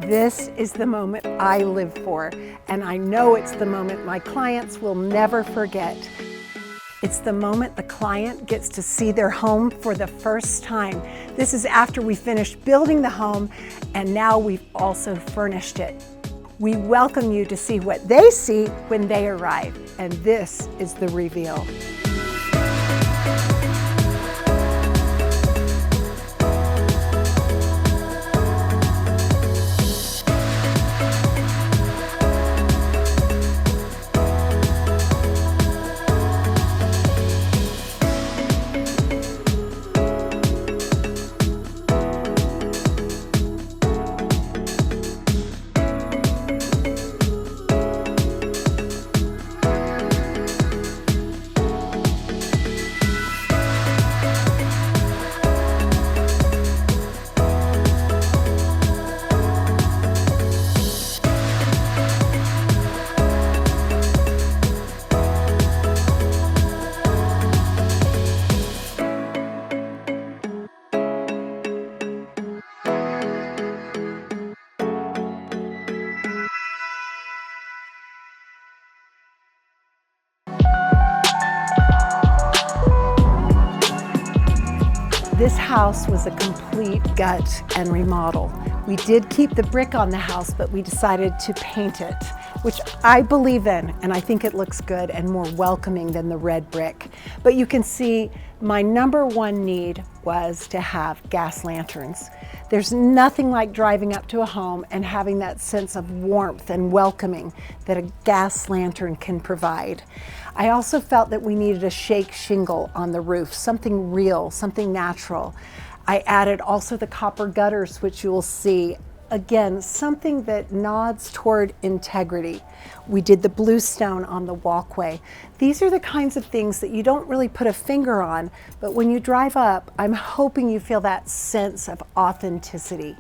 This is the moment I live for, and I know it's the moment my clients will never forget. It's the moment the client gets to see their home for the first time. This is after we finished building the home, and now we've also furnished it. We welcome you to see what they see when they arrive, and this is the reveal. This house was a complete gut and remodel. We did keep the brick on the house, but we decided to paint it, which I believe in, and I think it looks good and more welcoming than the red brick. But you can see my number one need was to have gas lanterns. There's nothing like driving up to a home and having that sense of warmth and welcoming that a gas lantern can provide. I also felt that we needed a shake shingle on the roof, something real, something natural. I added also the copper gutters, which you will see. Again, something that nods toward integrity. We did the bluestone on the walkway. These are the kinds of things that you don't really put a finger on, but when you drive up, I'm hoping you feel that sense of authenticity.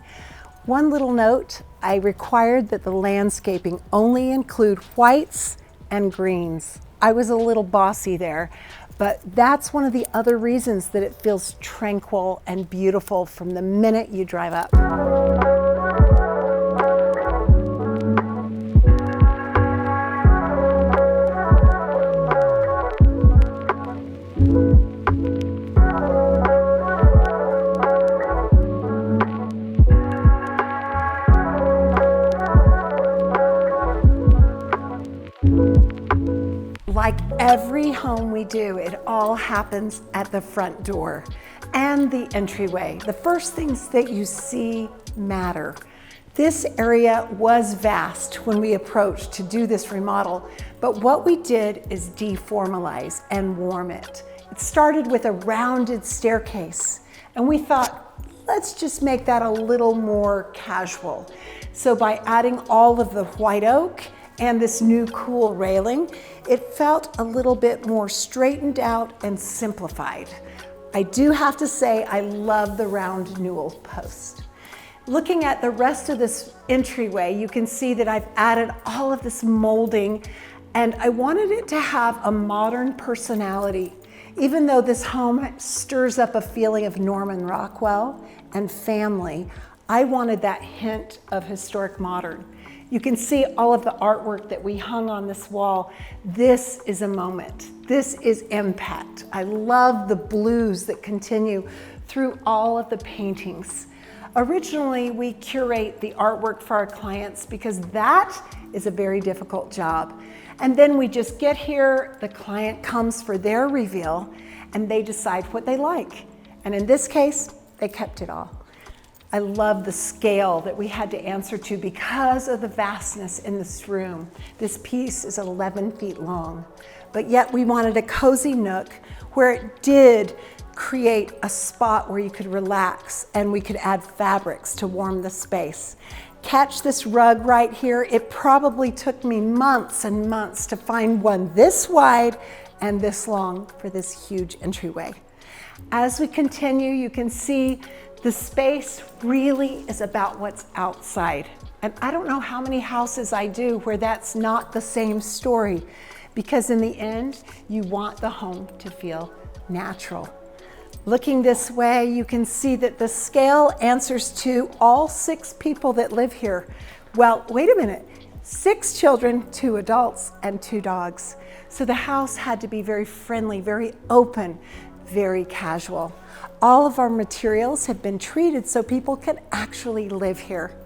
One little note, I required that the landscaping only include whites and greens. I was a little bossy there, but that's one of the other reasons that it feels tranquil and beautiful from the minute you drive up. Like every home we do, it all happens at the front door and the entryway. The first things that you see matter. This area was vast when we approached to do this remodel, but what we did is deformalize and warm it. It started with a rounded staircase, and we thought, let's just make that a little more casual. So by adding all of the white oak and this new cool railing, it felt a little bit more straightened out and simplified. I do have to say I love the round newel post. Looking at the rest of this entryway, you can see that I've added all of this molding, and I wanted it to have a modern personality. Even though this home stirs up a feeling of Norman Rockwell and family, I wanted that hint of historic modern. You can see all of the artwork that we hung on this wall. This is a moment. This is impact. I love the blues that continue through all of the paintings. Originally, we curate the artwork for our clients because that is a very difficult job. And then we just get here, the client comes for their reveal, and they decide what they like. And in this case, they kept it all. I love the scale that we had to answer to because of the vastness in this room. This piece is 11 feet long, but yet we wanted a cozy nook where it did create a spot where you could relax and we could add fabrics to warm the space. Catch this rug right here. It probably took me months and months to find one this wide and this long for this huge entryway. As we continue, you can see the space really is about what's outside. And I don't know how many houses I do where that's not the same story, because in the end, you want the home to feel natural. Looking this way, you can see that the scale answers to all 6 people that live here. Well, wait a minute, 6 children, 2 adults, and 2 dogs. So the house had to be very friendly, very open, very casual. All of our materials have been treated so people can actually live here.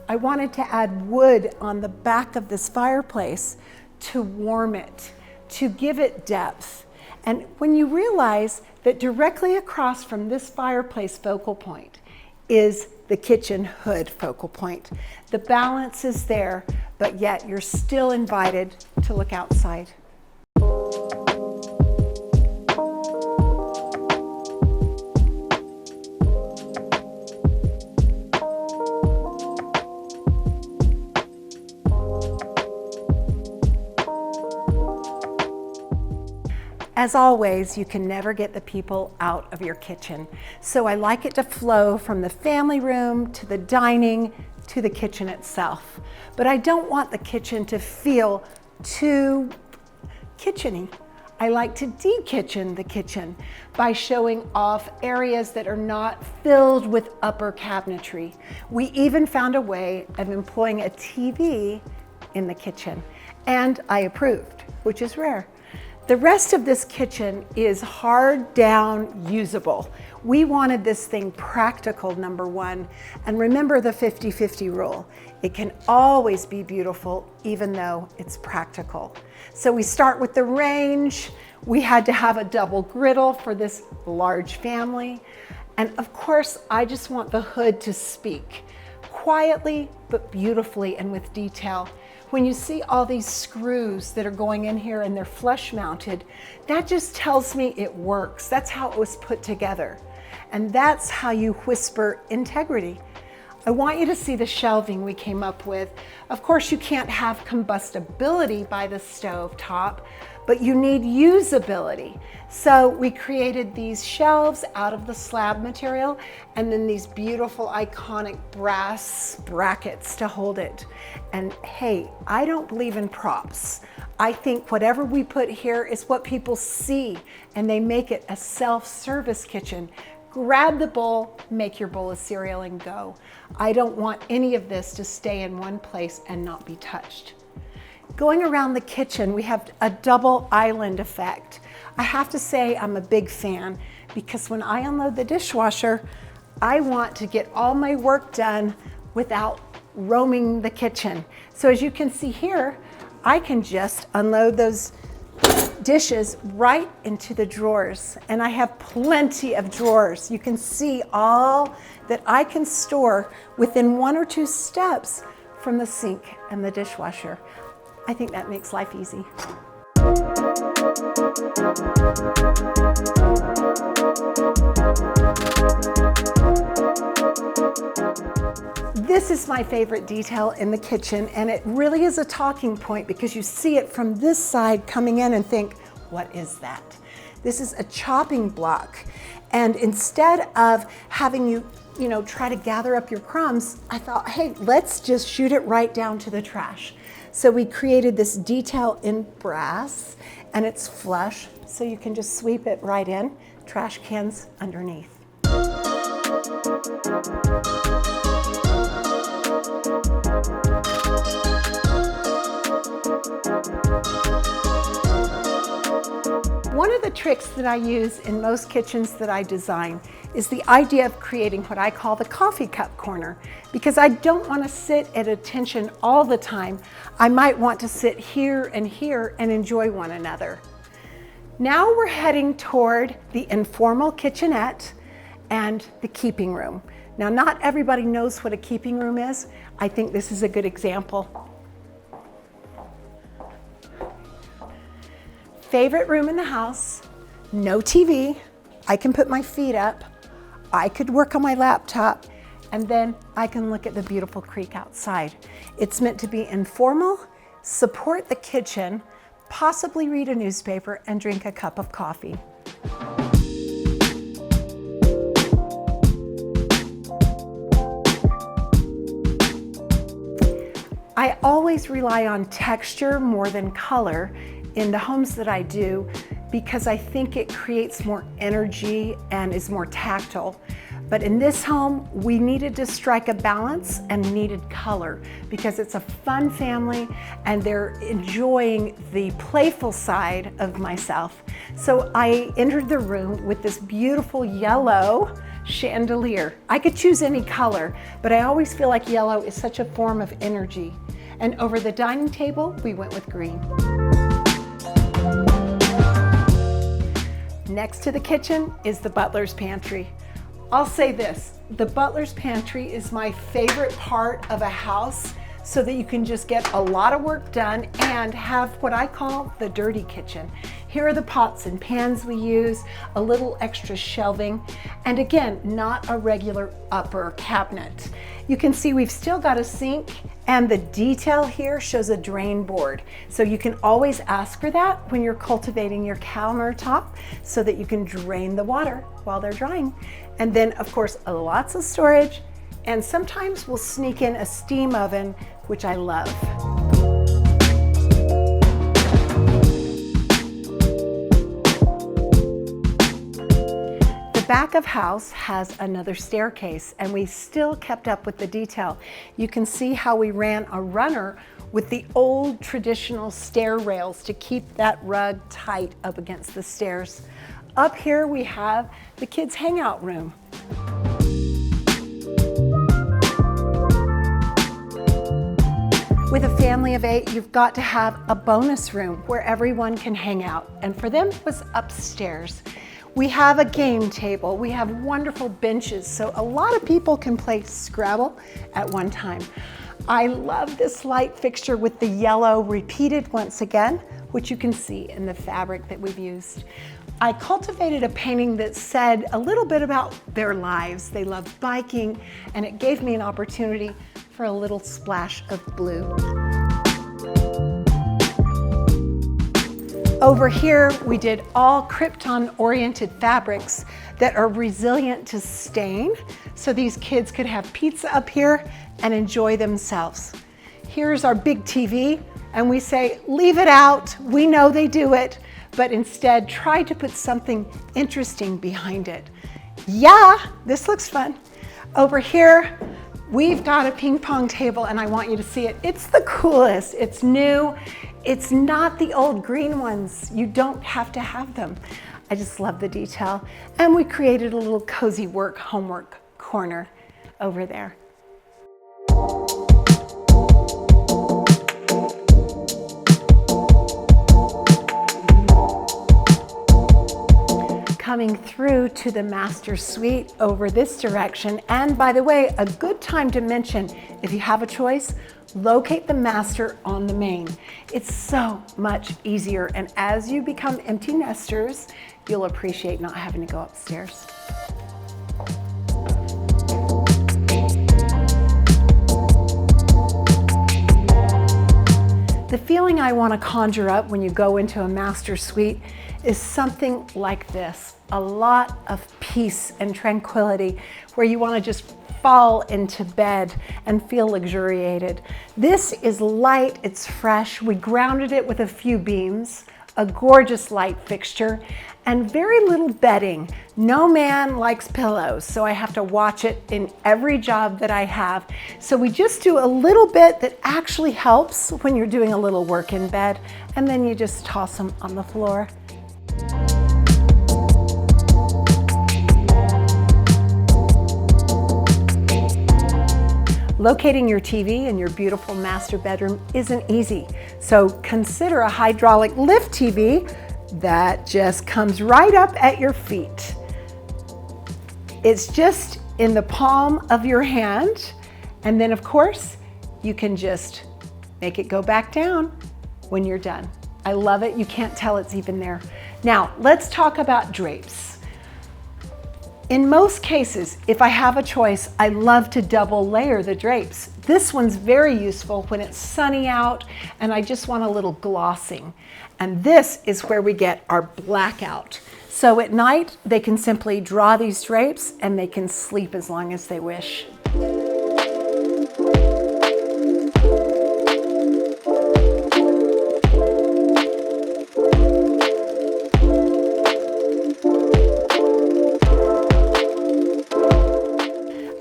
I wanted to add wood on the back of this fireplace to warm it, to give it depth. And when you realize that directly across from this fireplace focal point is the kitchen hood focal point, the balance is there, but yet you're still invited to look outside. As always, you can never get the people out of your kitchen. So I like it to flow from the family room to the dining to the kitchen itself. But I don't want the kitchen to feel too kitcheny. I like to de-kitchen the kitchen by showing off areas that are not filled with upper cabinetry. We even found a way of employing a TV in the kitchen, and I approved, which is rare. The rest of this kitchen is hard down usable. We wanted this thing practical, number one, and remember the 50-50 rule. It can always be beautiful, even though it's practical. So we start with the range. We had to have a double griddle for this large family. And of course, I just want the hood to speak quietly, but beautifully and with detail. When you see all these screws that are going in here and they're flush mounted, that just tells me it works. That's how it was put together. And that's how you whisper integrity. I want you to see the shelving we came up with. Of course, you can't have combustibility by the stove top, but you need usability. So we created these shelves out of the slab material and then these beautiful iconic brass brackets to hold it. And hey, I don't believe in props. I think whatever we put here is what people see, and they make it a self-service kitchen. Grab the bowl, make your bowl of cereal and go. I don't want any of this to stay in one place and not be touched. Going around the kitchen, we have a double island effect. I have to say I'm a big fan because when I unload the dishwasher, I want to get all my work done without roaming the kitchen. So as you can see here, I can just unload those dishes right into the drawers, and I have plenty of drawers. You can see all that I can store within 1 or 2 steps from the sink and the dishwasher. I think that makes life easy. This is my favorite detail in the kitchen, and it really is a talking point because you see it from this side coming in and think, what is that? This is a chopping block, and instead of having you try to gather up your crumbs, I thought, hey, let's just shoot it right down to the trash. So we created this detail in brass, and it's flush, so you can just sweep it right in, trash cans underneath. One of the tricks that I use in most kitchens that I design is the idea of creating what I call the coffee cup corner, because I don't want to sit at attention all the time. I might want to sit here and enjoy one another. Now we're heading toward the informal kitchenette and the keeping room. Now, not everybody knows what a keeping room is. I think this is a good example. Favorite room in the house, no TV. I can put my feet up. I could work on my laptop, and then I can look at the beautiful creek outside. It's meant to be informal, support the kitchen, possibly read a newspaper, and drink a cup of coffee. I always rely on texture more than color in the homes that I do because I think it creates more energy and is more tactile. But in this home, we needed to strike a balance and needed color because it's a fun family and they're enjoying the playful side of myself. So I entered the room with this beautiful yellow chandelier. I could choose any color, but I always feel like yellow is such a form of energy. And over the dining table, we went with green. Next to the kitchen is the butler's pantry. I'll say this, the butler's pantry is my favorite part of a house so that you can just get a lot of work done and have what I call the dirty kitchen. Here are the pots and pans we use, a little extra shelving, and again, not a regular upper cabinet. You can see we've still got a sink, and the detail here shows a drain board. So you can always ask for that when you're cultivating your countertop so that you can drain the water while they're drying. And then of course, lots of storage, and sometimes we'll sneak in a steam oven, which I love. The back of house has another staircase, and we still kept up with the detail. You can see how we ran a runner with the old traditional stair rails to keep that rug tight up against the stairs. Up here we have the kids' hangout room. With a family of 8, you've got to have a bonus room where everyone can hang out, and for them it was upstairs. We have a game table, we have wonderful benches, so a lot of people can play Scrabble at one time. I love this light fixture with the yellow repeated once again, which you can see in the fabric that we've used. I cultivated a painting that said a little bit about their lives. They love biking, and it gave me an opportunity for a little splash of blue. Over here, we did all Krypton-oriented fabrics that are resilient to stain, so these kids could have pizza up here and enjoy themselves. Here's our big TV, and we say, leave it out. We know they do it, but instead try to put something interesting behind it. Yeah, this looks fun. Over here, we've got a ping pong table, and I want you to see it. It's the coolest. It's new. It's not the old green ones. You don't have to have them. I just love the detail. And we created a little cozy homework corner over there. Coming through to the master suite over this direction. And by the way, a good time to mention, if you have a choice, locate the master on the main. It's so much easier, and as you become empty nesters, you'll appreciate not having to go upstairs. The feeling I want to conjure up when you go into a master suite is something like this. A lot of peace and tranquility where you want to just fall into bed and feel luxuriated. This is light, it's fresh. We grounded it with a few beams, a gorgeous light fixture, and very little bedding. No man likes pillows, so I have to watch it in every job that I have. So we just do a little bit that actually helps when you're doing a little work in bed, and then you just toss them on the floor. Locating your TV in your beautiful master bedroom isn't easy, so consider a hydraulic lift TV that just comes right up at your feet. It's just in the palm of your hand, and then of course, you can just make it go back down when you're done. I love it, you can't tell it's even there. Now, let's talk about drapes. In most cases, if I have a choice, I love to double layer the drapes. This one's very useful when it's sunny out and I just want a little glossing. And this is where we get our blackout. So at night, they can simply draw these drapes and they can sleep as long as they wish.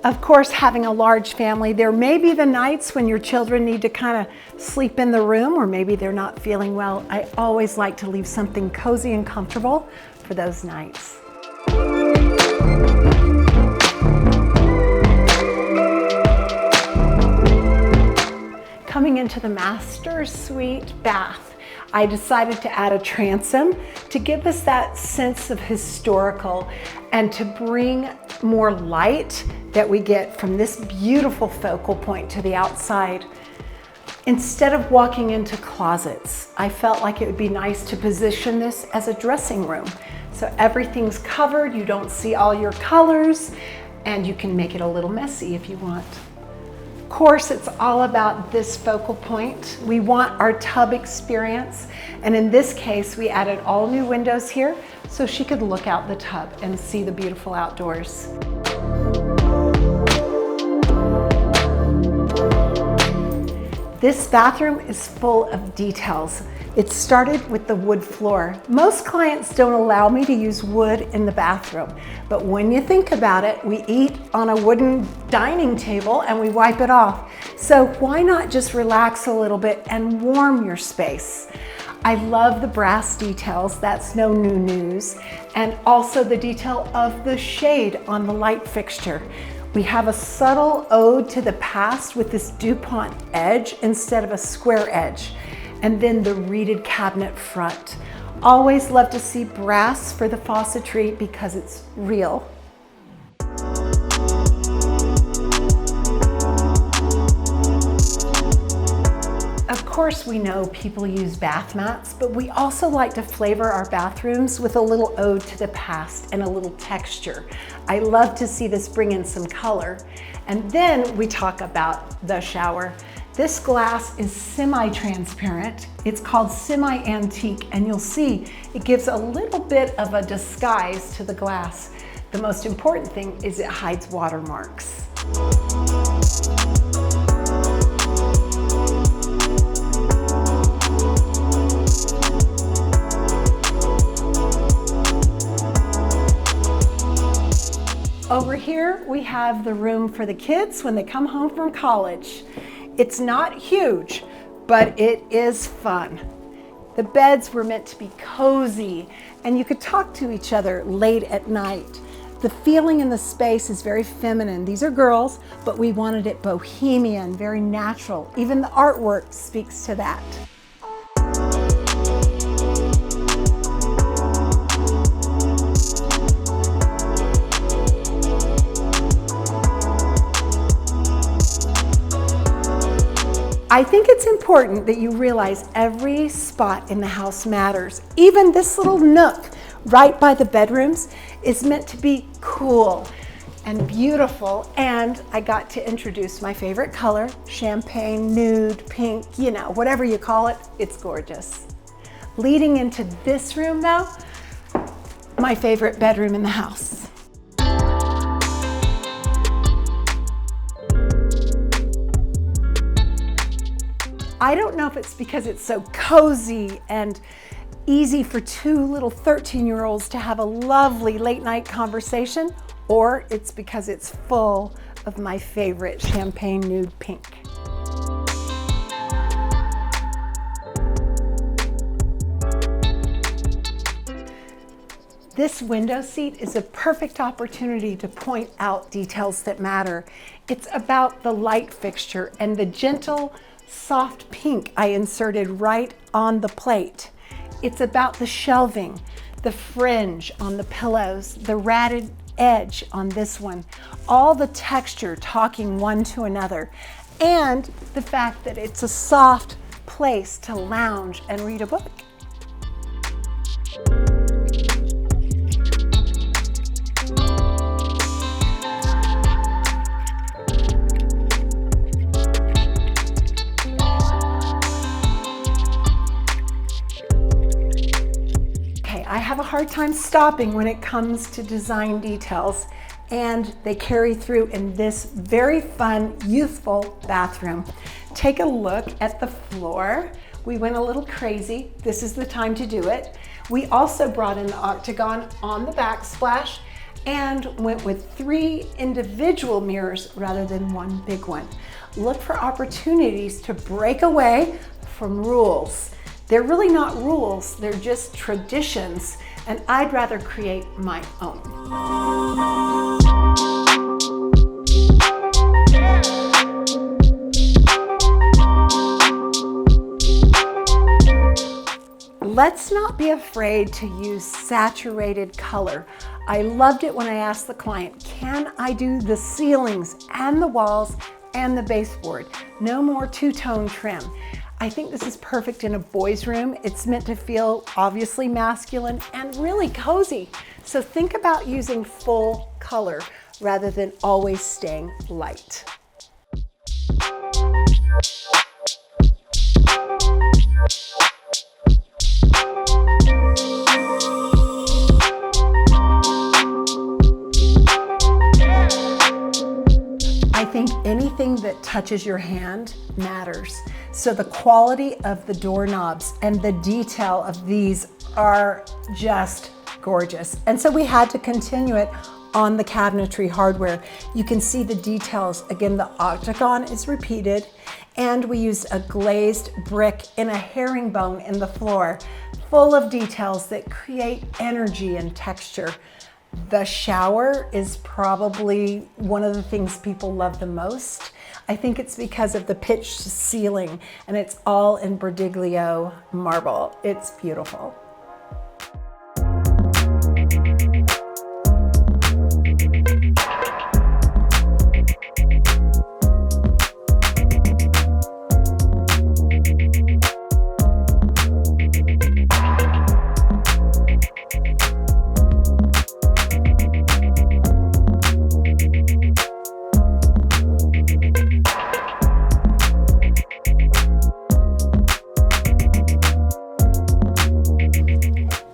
Of course, having a large family, there may be the nights when your children need to kind of sleep in the room, or maybe they're not feeling well. I always like to leave something cozy and comfortable for those nights. Coming into the master suite bath, I decided to add a transom to give us that sense of historical and to bring more light that we get from this beautiful focal point to the outside. Instead of walking into closets, I felt like it would be nice to position this as a dressing room. So everything's covered, you don't see all your colors, and you can make it a little messy if you want. Of course, it's all about this focal point. We want our tub experience, and in this case, we added all new windows here so she could look out the tub and see the beautiful outdoors. This bathroom is full of details. It started with the wood floor. Most clients don't allow me to use wood in the bathroom, but when you think about it, we eat on a wooden dining table and we wipe it off. So why not just relax a little bit and warm your space? I love the brass details, that's no new news, and also the detail of the shade on the light fixture. We have a subtle ode to the past with this DuPont edge instead of a square edge. And then the reeded cabinet front. Always love to see brass for the faucetry because it's real. Of course, we know people use bath mats, but we also like to flavor our bathrooms with a little ode to the past and a little texture. I love to see this bring in some color. And then we talk about the shower. This glass is semi-transparent. It's called semi-antique, and you'll see it gives a little bit of a disguise to the glass. The most important thing is it hides watermarks. Over here, we have the room for the kids when they come home from college. It's not huge, but it is fun. The beds were meant to be cozy, and you could talk to each other late at night. The feeling in the space is very feminine. These are girls, but we wanted it bohemian, very natural. Even the artwork speaks to that. I think it's important that you realize every spot in the house matters. Even this little nook right by the bedrooms is meant to be cool and beautiful. And I got to introduce my favorite color, champagne, nude, pink, you know, whatever you call it, it's gorgeous. Leading into this room though, my favorite bedroom in the house. I don't know if it's because it's so cozy and easy for two little 13-year-olds to have a lovely late night conversation, or it's because it's full of my favorite champagne nude pink. This window seat is a perfect opportunity to point out details that matter. It's about the light fixture and the gentle, soft pink I inserted right on the plate. It's about the shelving, the fringe on the pillows, the ratted edge on this one, all the texture talking one to another, and the fact that it's a soft place to lounge and read a book. I have a hard time stopping when it comes to design details, and they carry through in this very fun, youthful bathroom. Take a look at the floor. We went a little crazy. This is the time to do it. We also brought in the octagon on the backsplash, and went with 3 individual mirrors rather than one big one. Look for opportunities to break away from rules. They're really not rules, they're just traditions, and I'd rather create my own. Let's not be afraid to use saturated color. I loved it when I asked the client, can I do the ceilings and the walls and the baseboard? No more two-tone trim. I think this is perfect in a boys' room. It's meant to feel obviously masculine and really cozy. So think about using full color rather than always staying light. I think anything that touches your hand matters. So the quality of the doorknobs and the detail of these are just gorgeous. And so we had to continue it on the cabinetry hardware. You can see the details. Again, the octagon is repeated, and we used a glazed brick in a herringbone in the floor, full of details that create energy and texture. The shower is probably one of the things people love the most. I think it's because of the pitched ceiling, and it's all in Berdiglio marble. It's beautiful.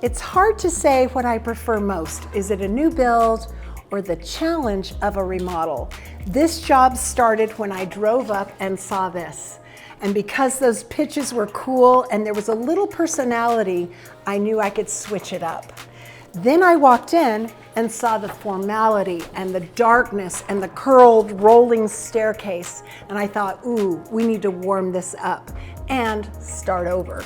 It's hard to say what I prefer most. Is it a new build or the challenge of a remodel? This job started when I drove up and saw this. And because those pitches were cool and there was a little personality, I knew I could switch it up. Then I walked in and saw the formality and the darkness and the curled rolling staircase. And I thought, ooh, we need to warm this up and start over.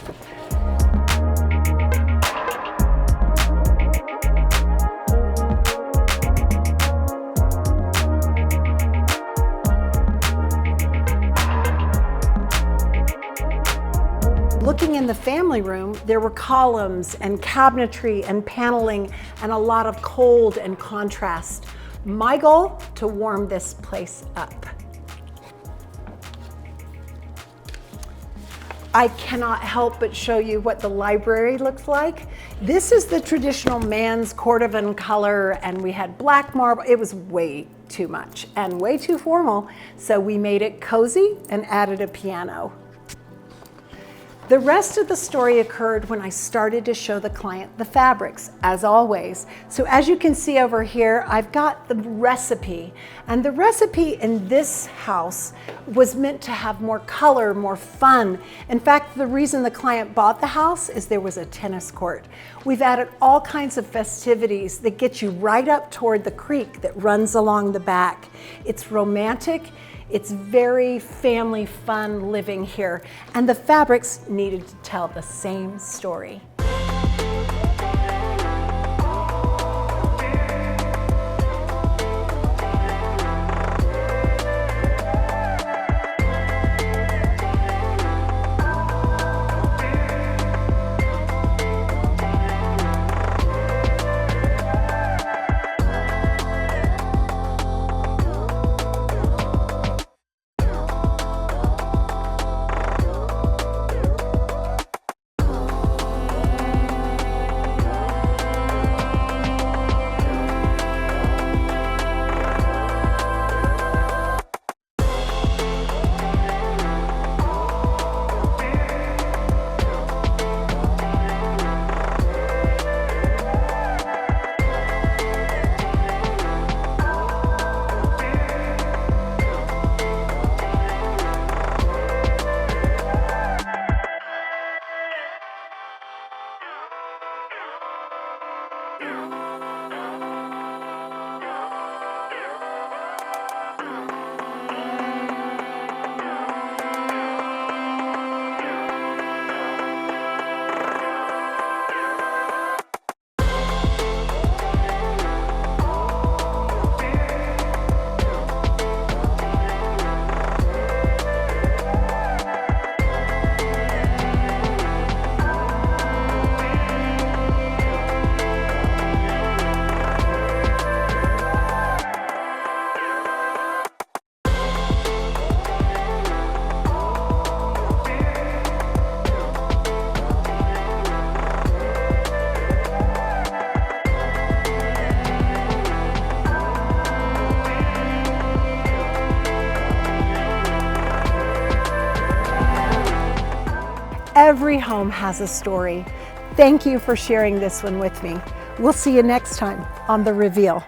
Looking in the family room, there were columns and cabinetry and paneling and a lot of cold and contrast. My goal, to warm this place up. I cannot help but show you what the library looks like. This is the traditional man's cordovan color, and we had black marble. It was way too much and way too formal, so we made it cozy and added a piano. The rest of the story occurred when I started to show the client the fabrics, as always. So as you can see over here, I've got the recipe. And the recipe in this house was meant to have more color, more fun. In fact, the reason the client bought the house is there was a tennis court. We've added all kinds of festivities that get you right up toward the creek that runs along the back. It's romantic. It's very family fun living here, and the fabrics needed to tell the same story. Every home has a story. Thank you for sharing this one with me. We'll see you next time on The Reveal.